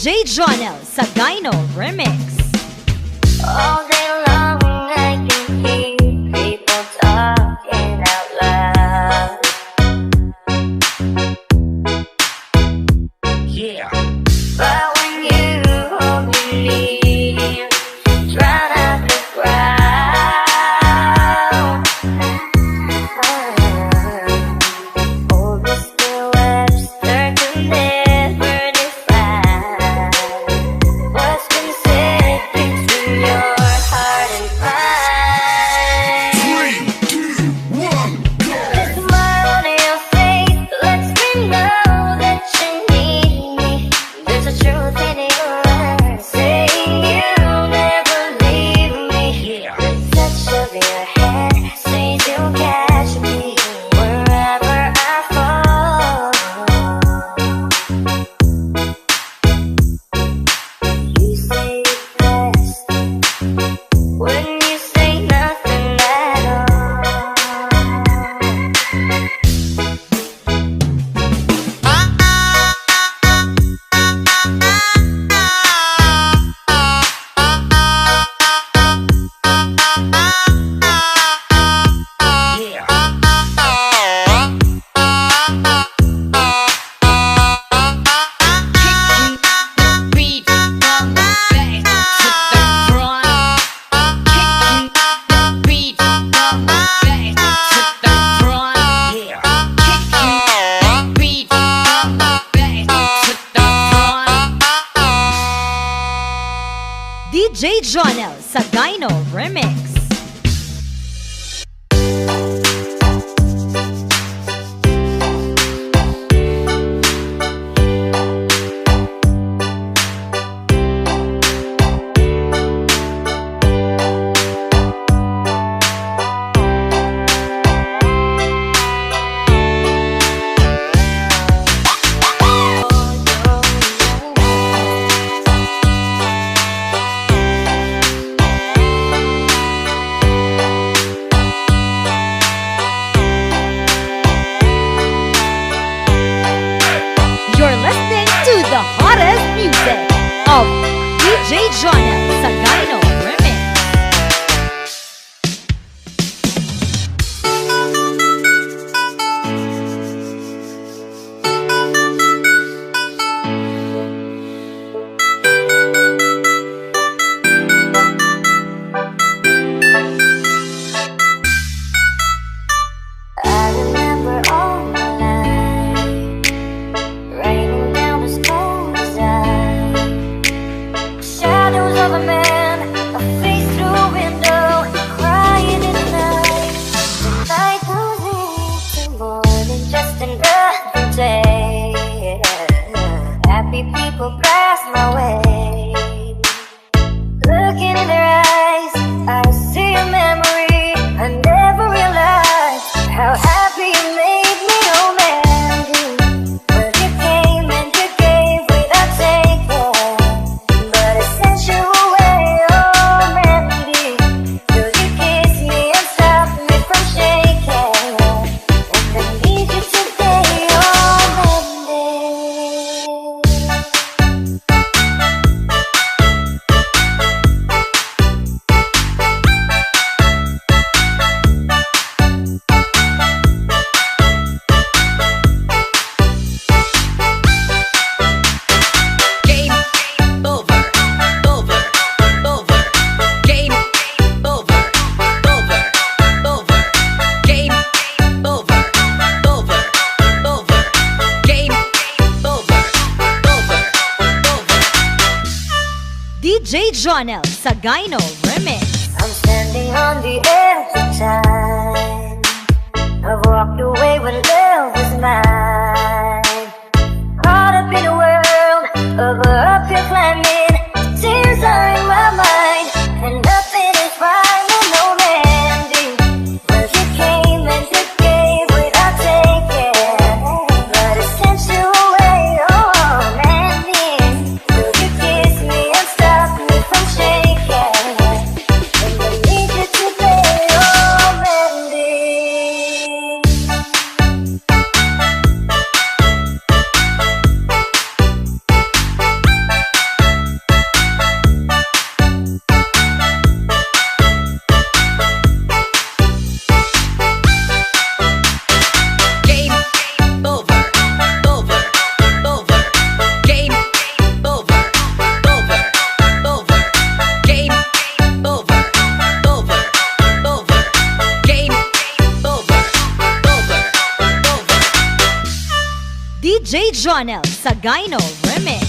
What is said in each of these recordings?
DJ Jonel sa Gyno Remix. All day long I can hear people talking out loud. Yeah. But when you hold me near, try not to frown. Hold me still, Webster can never define what's been said between your heart and mine. 3, 2, 1, go! The smile on your face lets me know that you need me. There's a truth in your eyes saying you'll never leave me. Yeah. The touch of your hand says you'll catch me wherever I fall. You say it best when you say nothing at all. Yeah. Beat from the back to the front. Kicking the beat from the back to the front. Yeah. Kicking the beat from the back to the front. DJ Jonel sa Gyno Remix. You're listening to the hottest music of DJ Jonel sa Gyno Remix. I remember all my life, raining down the snowy side. Shadows of a man, a face through a window, crying in the night. The night goes into morning, just another day. Happy people pass my way. Looking in their eyes, I see a memory. I never realized how happy you made me, oh Mandy. Well, you came and you gave without taking, but I sent you away, oh Mandy. Till you kissed me and stopped me from shaking, and I need you today, oh Mandy. Game over, over, over. Game over, over, over. Game over, over, over. Game over, over, over. DJ Jonel sa Gyno Remix. I'm standing on the edge of time. I've walked away when love was mine. Caught up in a world of uphill climbing. Tears are in my mind, and nothing is right, no Mandy. Well, you came and you gave without taking, but I sent you away, oh Mandy. Will you kiss me and stop me from shaking? DJ Jonel Sagayno Remix.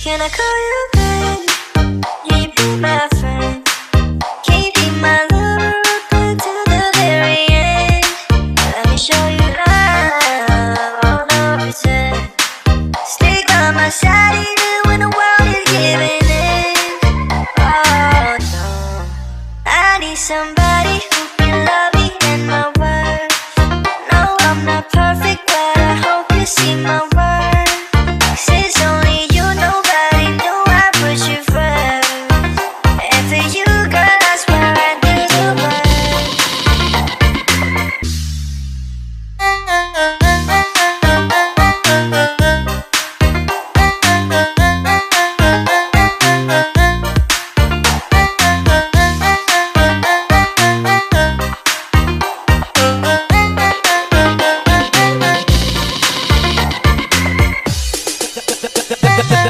Can I call you babe? Can you be my friend? Can you be my lover up until the very end? Let me show you love, all no pretend. Stay by my side even when the world is giving in. Oh no, I need somebody who can love me and my worth. No, I'm not perfect, but I hope you see my worth. Since only you, nobody knew I put you first. And for you, girl, I swear I do the work.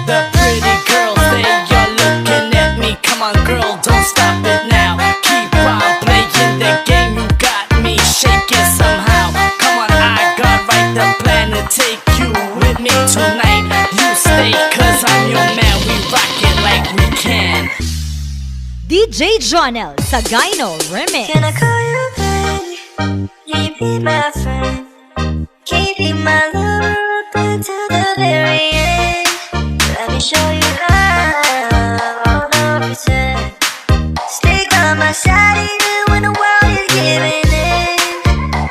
The pretty girls, they are looking at me. Come on, girl, don't stop it now. Keep on playing the game. You got me shaking somehow. Come on, I got right the plan to take you with me tonight. You stay, cause I'm your man. We rock it like we can. DJ Jonel Sagayno Remix. Can I call you baby? Can you be my friend? Can you be my lover up until the very end? Let me show you love, all no pretend. Stay by my side even when the world is giving in.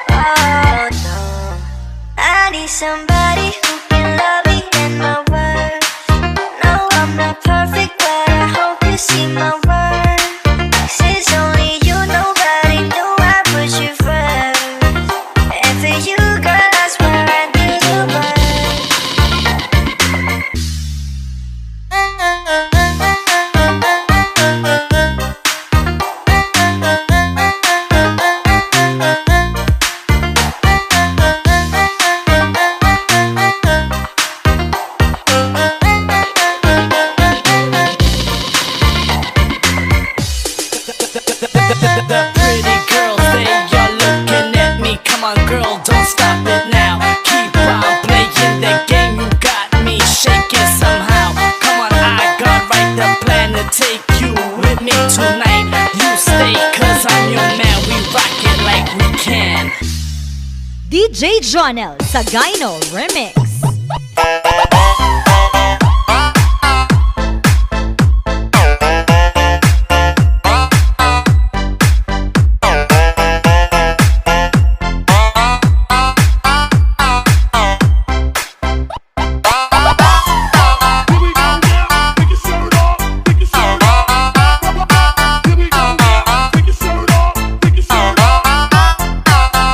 Oh no, I need somebody who can love me and my worth. No, I'm not perfect, but I hope you see my worth. Since only you, nobody knew I put you first. And for you, girl, I swear I do the work. The pretty girls, they are looking at me. Come on, girl, don't stop it now. Keep on playing the game. You got me shaking somehow. Come on, I got right the plan to take you with me tonight. You stay, cause I'm your man. We rock it like we can. DJ Jonel Sagayno Remix.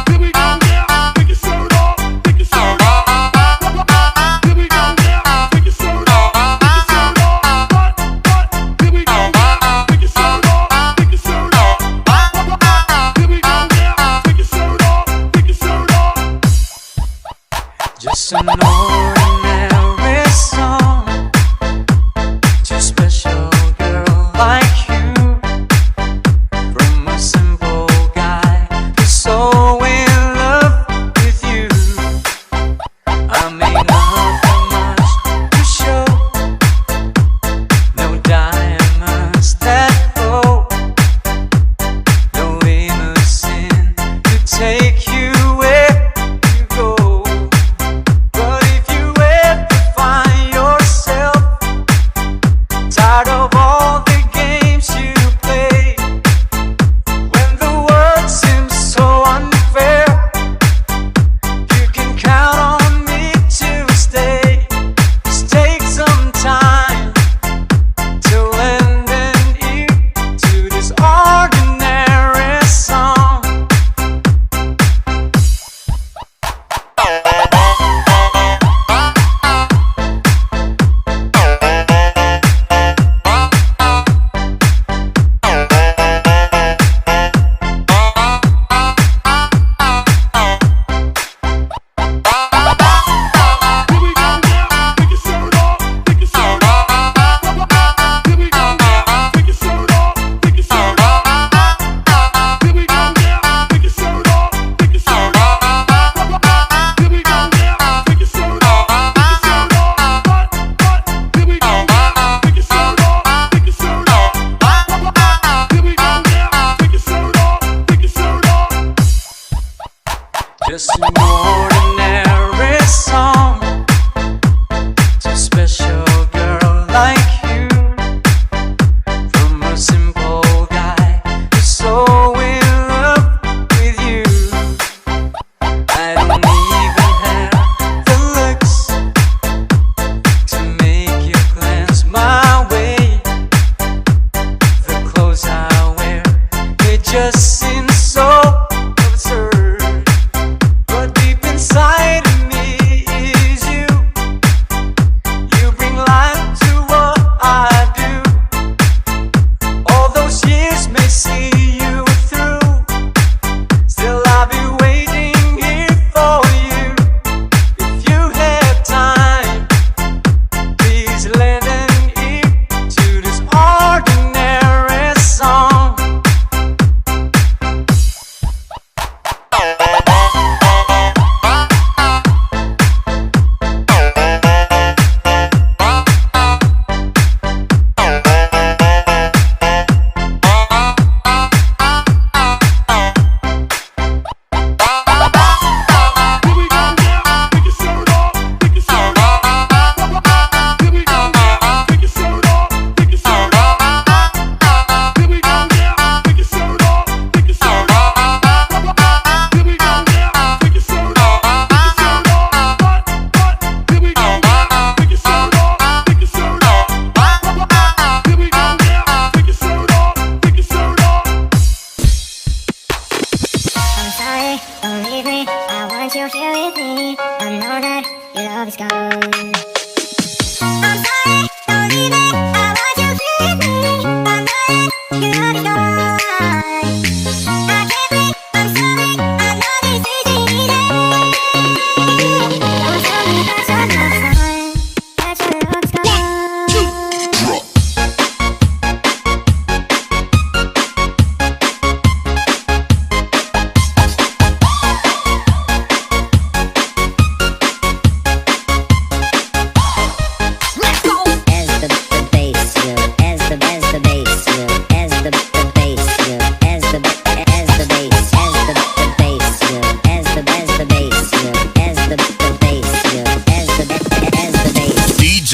Here we go now, pick your shirt off, pick your shirt off.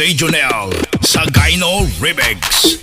DJ Jonel sa Gyno Remix.